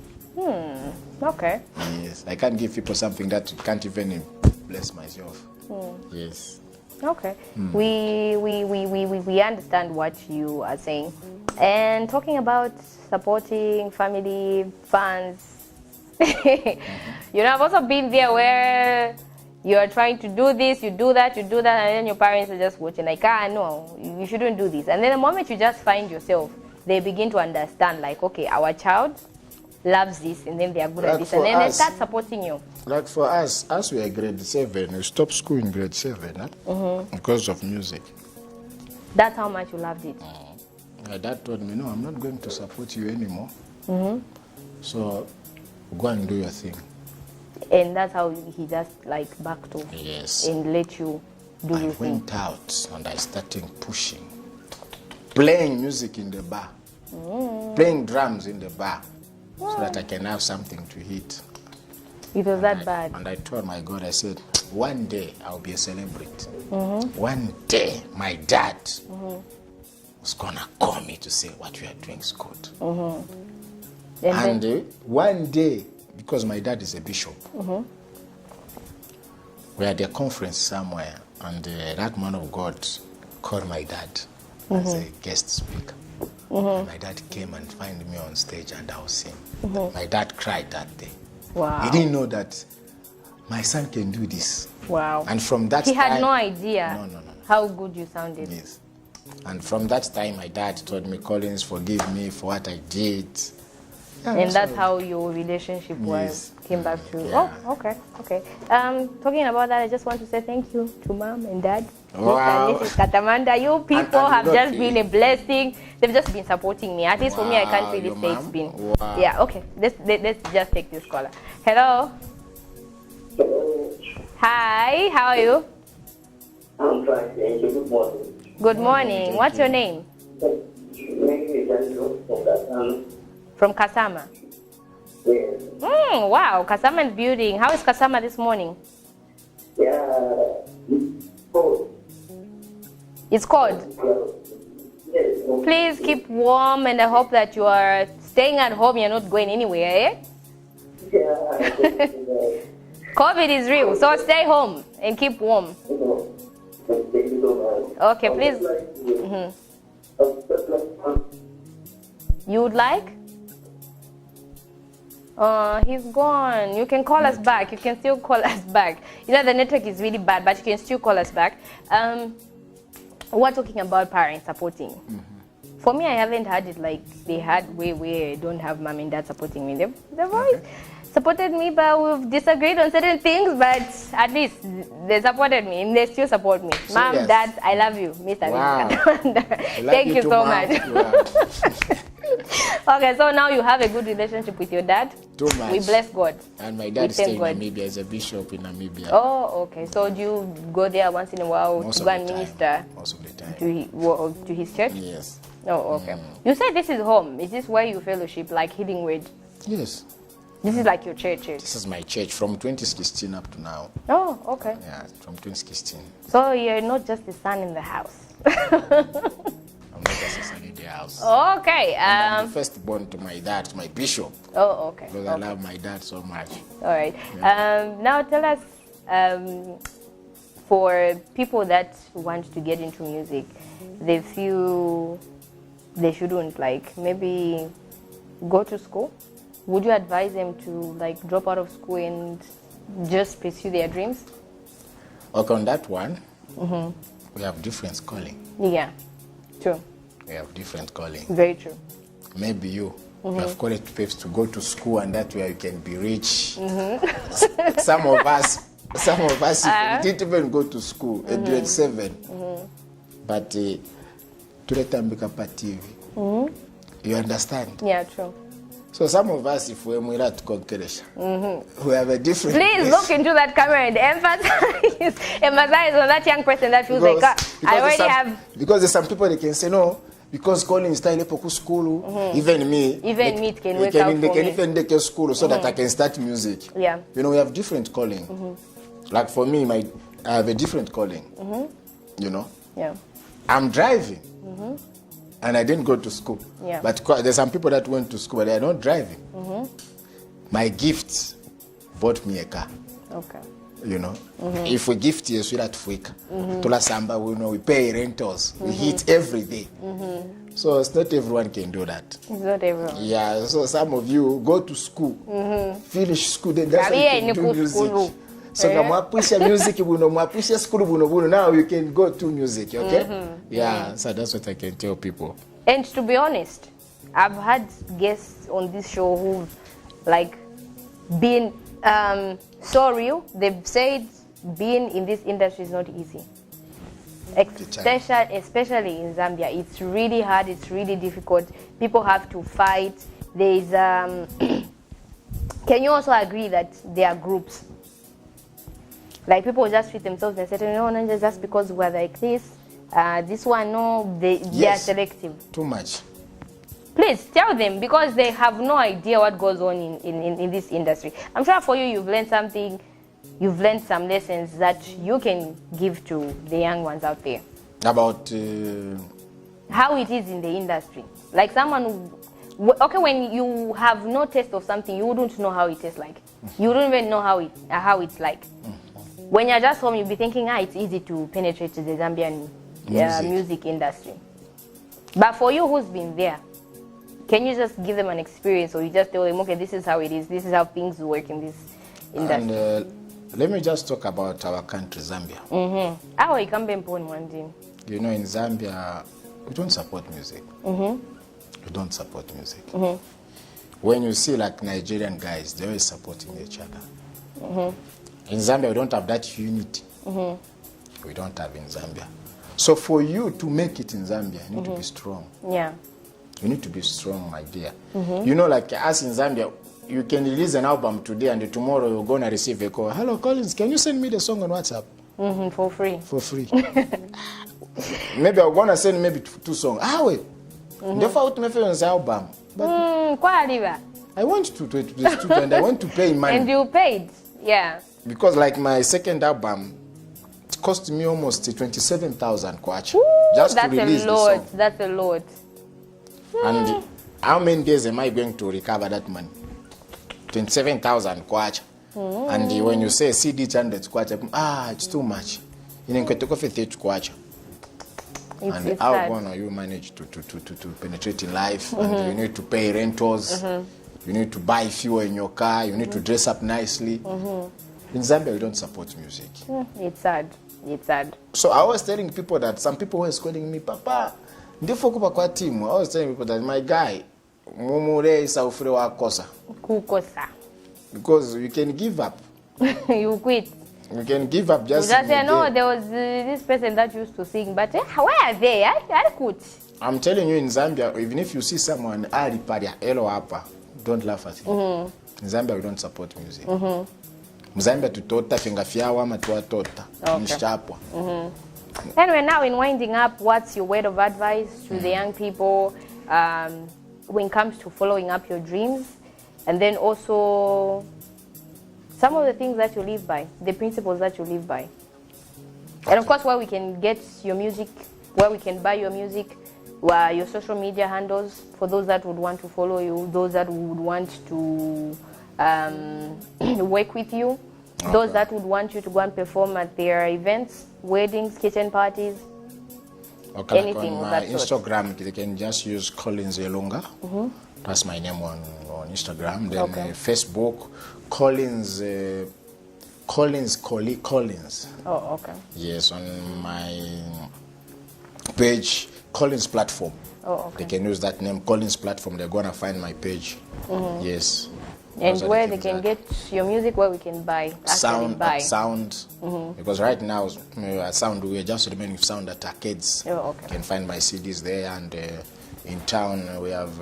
Okay. Yes, I can't give people something that can't even bless myself. Yes. Okay. We understand what you are saying. And talking about supporting family, fans, you know, I've also been there where you're trying to do this, you do that, and then your parents are just watching like, no, you shouldn't do this. And then the moment you just find yourself, they begin to understand like, okay, our child loves this, and then they are good at this, and then they start supporting you. Like for us we are grade 7, we stopped school in grade 7 because of music. That's how much you loved it. My dad told me, no, I'm not going to support you anymore. So go and do your thing. And that's how he just like backed off. Yes. And let you do your I thing. went out and I started pushing, playing music in the bar, playing drums in the bar, so that I can have something to eat. It was that bad. And I told my God, I said, one day I'll be a celebrity. One day my dad was gonna call me to say what we are doing is good. And one day, because my dad is a bishop, we had a conference somewhere, and that man of God called my dad as a guest speaker. My dad came and found me on stage and I was singing. My dad cried that day. Wow. He didn't know that my son can do this. Wow. And from that he time... He had no idea No. how good you sounded. Yes. And from that time, my dad told me, Collins, forgive me for what I did. Yeah, and that's how your relationship came back to. Yeah. Oh, okay. Talking about that, I just want to say thank you to Mom and Dad. Wow. Mrs. Katamanda, you people And have you know, just been a blessing. They've just been supporting me. At least for me, I can't really your say it's mom? been. Wow. Yeah, okay. Let's just take this caller. Hello. Hi, how are you? I'm fine, thank you. Good morning. Good morning. What's your name? My name is Andrew from Kasama. From Kasama. Yes. Wow, Kasama is building. How is Kasama this morning? Yeah. Oh, It's cold. yes. Please keep warm, and I hope that you are staying at home. You're not going anywhere, eh? Yeah. COVID is real, so stay home and keep warm. Thank you so much. Okay, please. You would like? He's gone. You can call us back. You can still call us back. You know, the network is really bad, but you can still call us back. We're talking about parents supporting. For me, I haven't had it like they had where I don't have mom and dad supporting me. They've always supported me, but we've disagreed on certain things, but at least they supported me and they still support me. Mom, Serious? Dad, I love you. Mr. Wow. Thank you too, so Mom. much. Wow. Okay, so now you have a good relationship with your dad. Too much. We bless God. And my We dad thank stayed in God. Namibia as a bishop in Namibia. Oh, okay. So do you go there once in a while Most to of go the and time. minister Most of the time. to his church? Yes. Oh, okay. You said this is home. Is this where you fellowship, like Healing Word? Yes. This is like your church. This is my church from 2016 up to now. Oh, okay. Yeah, from 2016. So you're not just the son in the house. I'm not just a son in the house. Okay. I'm the firstborn to my dad, to my bishop. Oh, okay. Because I love my dad so much. All right. Now tell us, for people that want to get into music, they feel they shouldn't, like, maybe go to school. Would you advise them to, like, drop out of school and just pursue their dreams? Okay, on that one, we have different calling. Yeah, true. We have different calling. Very true. Maybe you have called it to go to school, and that way you can be rich. Some of us, we didn't even go to school at grade 7. But tuletambika pa TV. You understand? Yeah, true. So some of us, if we're to conquerors, we have a different. Please look into that camera and emphasize on that young person that feels like, I already have. Because there's some people that can say no, because calling style poku school, even me It can work out for they can me. even take a school so that I can start music. Yeah. You know, we have different calling. Like for me, I have a different calling. You know, Yeah. I'm driving. And I didn't go to school. Yeah. But there's some people that went to school, but they're not driving. My gift bought me a car. Okay. You know, if we gift you, we Tola Samba, we pay rentals, we hit every day. So it's not everyone can do that. It's not everyone. Yeah, so some of you go to school, finish school, then that's when you can do music. So mwapisha music buno, mwapisha school buno, now you can go to music, okay? Yeah, so that's what I can tell people. And to be honest, I've had guests on this show who've, like, been so real. They've said being in this industry is not easy. Especially in Zambia. It's really hard, it's really difficult. People have to fight. There's can you also agree that there are groups? Like, people just treat themselves and say, no, just because we're like this. This one, no, they are selective. Too much. Please tell them, because they have no idea what goes on in this industry. I'm sure for you, you've learned something, you've learned some lessons that you can give to the young ones out there. About how it is in the industry. Like someone, okay, when you have no taste of something, you wouldn't know how it tastes like. You wouldn't even know how it's like. When you're just home, you'll be thinking, it's easy to penetrate the Zambian music industry. But for you who's been there, can you just give them an experience, or you just tell them, okay, this is how it is, this is how things work in this industry? And let me just talk about our country, Zambia. You know, in Zambia, we don't support music. We don't support music. when you see like Nigerian guys, they're always supporting each other. In Zambia, we don't have that unity. We don't have in Zambia. So for you to make it in Zambia, you need to be strong. Yeah. You need to be strong, my dear. You know, like us in Zambia, you can release an album today and tomorrow you're going to receive a call. Hello, Collins, can you send me the song on WhatsApp? For free. For free. Maybe I'm going to send maybe 2 songs. Ah, wait. Therefore, I will an album. But I went to the studio and I went to pay money. And you paid? Yeah. Because like my second album, it cost me almost 27,000 kwacha. Just to release the song. That's a lot. And how many days am I going to recover that money? 27,000 kwacha. And when you say CD 100 kwacha, it's too much. You need to take off 30 kwacha. And how gonna you manage to penetrate in life? And you need to pay rentals. You need to buy fuel in your car. You need to dress up nicely. In Zambia, we don't support music. It's sad. It's sad. So I was telling people that some people were calling me, Papa, kwa team. I was telling people that my guy, Kukosa. because you can give up. You quit. You can give up just. You just say, no, there was this person that used to sing, but where are they? I quit. I'm telling you, in Zambia, even if you see someone, don't laugh at him. In Zambia, we don't support music. Zambia tutota finga fiawa matua tota. Anyway, now in winding up, what's your word of advice to the young people when it comes to following up your dreams, and then also some of the things that you live by, the principles that you live by, and of course where we can get your music, where we can buy your music, your social media handles for those that would want to follow you, those that would want to work with you, those that would want you to go and perform at their events, weddings, kitchen parties, anything on of my that sort. Instagram, they can just use Collins Elunga. That's my name on Instagram. Then Facebook, Collins Collins. Oh, okay. Yes, on my page, Collins Platform. Oh, okay. They can use that name, Collins Platform. They're gonna find my page. Yes. And where they can get your music, where we can buy, Sound, buy. Sound. Because right now at Sound we are just remaining with Sound at arcades. Oh, okay. You can find my CDs there, and in town we have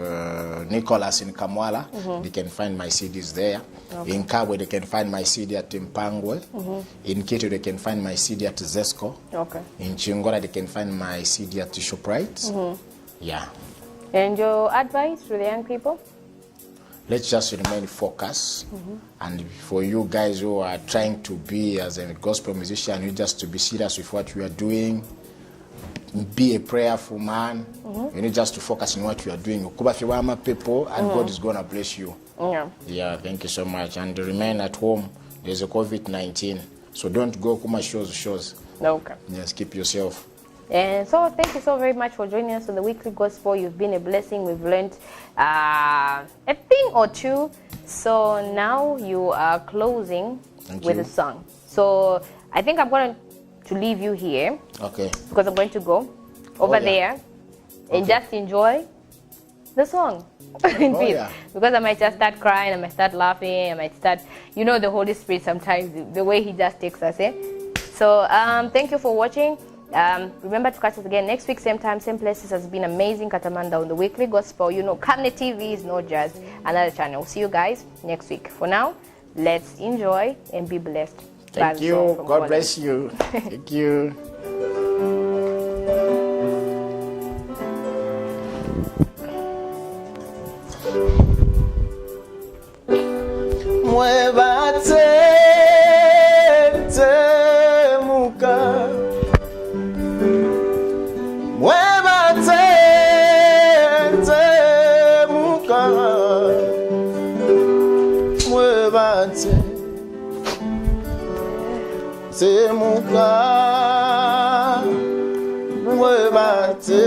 Nicholas in Kamwala. They can find my CDs there. Okay. In Kabwe they can find my CD at Mpangwe. In Kitu they can find my CD at Zesco. Okay. In Chingora they can find my CD at ShopRite. Yeah. And your advice to the young people? Let's just remain focused. And for you guys who are trying to be as a gospel musician, you just to be serious with what you are doing. Be a prayerful man. You need just to focus on what you are doing. People, and God is going to bless you. Yeah, thank you so much. And remain at home. There's a COVID-19. So don't go kuma shows. Okay. Yes, keep yourself. And so thank you so very much for joining us on the Weekly Gospel. You've been a blessing. We've learned a thing or two. So now you are closing with a song. So I think I'm going to leave you here. Okay. Because I'm going to go over there and just enjoy the song in peace. Because I might just start crying, I might start laughing, I might start, the Holy Spirit sometimes, the way he just takes us, So thank you for watching. Remember to catch us again next week, same time, same places. Has been amazing. Katamanda on the Weekly Gospel. Camnet TV is not just another channel. See you guys next week. For now, let's enjoy and be blessed. Thank you. God bless you. Thank you. Temuka, mwebate,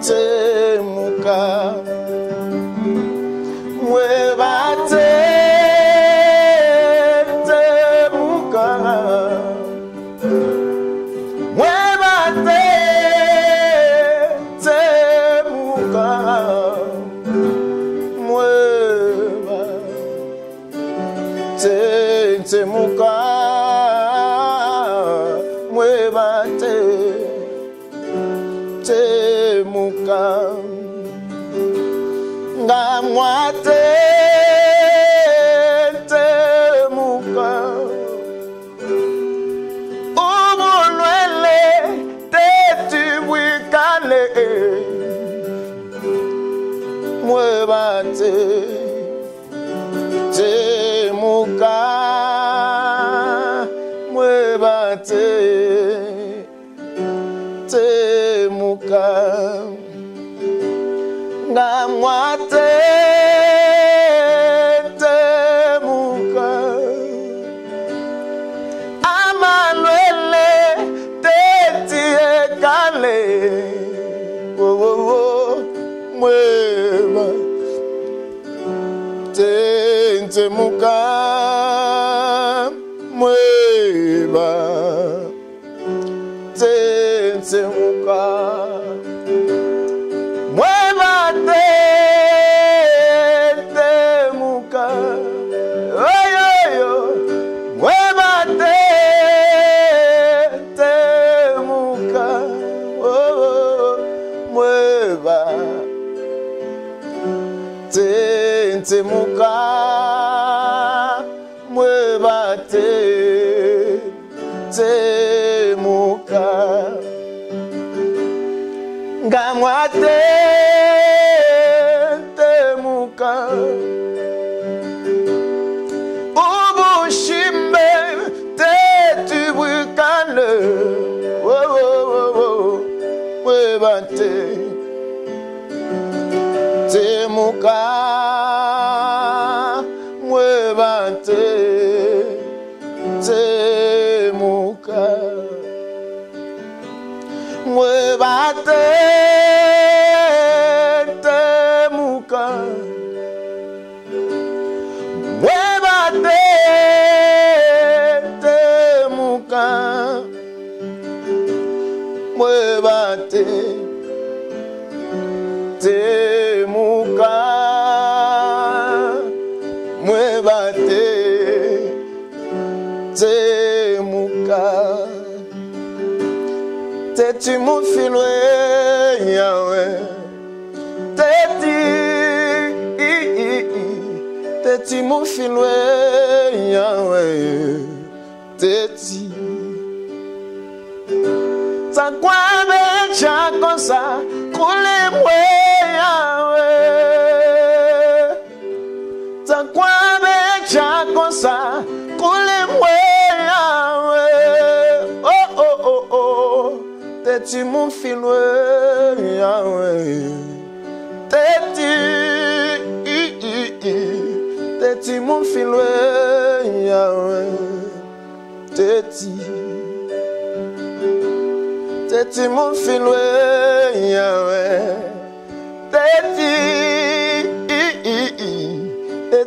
temuka, mwebate, temuka, mwebate, temuka. muka mwebate te muka ngamwate te muka umulwele te tibwikale mwebate te muka mwebate te muka ngamwate te muka amalwele te tiekale mweba te muka mweba te muka mweba te muka oyoyo mweba te muka oh mweba te muka mweba te muka ngamwate te muka ubushimbe te tubukane mweba te muka mweba te muka mweba te muka mweba te muka mweba te muka mweba te muka te tu mu filwe yawe te tu mu filwe yawe te ti ta kwa be cha kosa kule mwe yawe ta kwa be cha kosa kule mwe yawe oh te tu mu filwe yawe te ti mu filwe yawe te ti mu filwe yawe te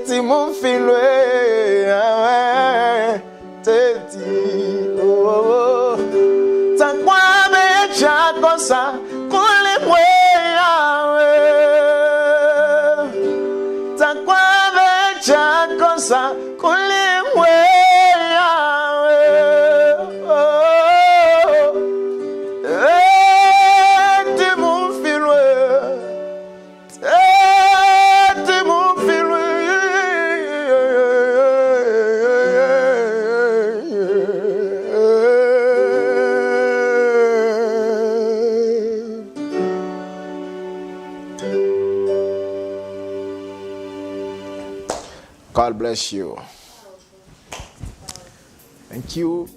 ti mu filwe yawe te oh ta kwa be cha kosa kule mwe yawe ta kwa be cha kosa kule mwe yawe te mu filwe te mu filwe God bless you. Thank you.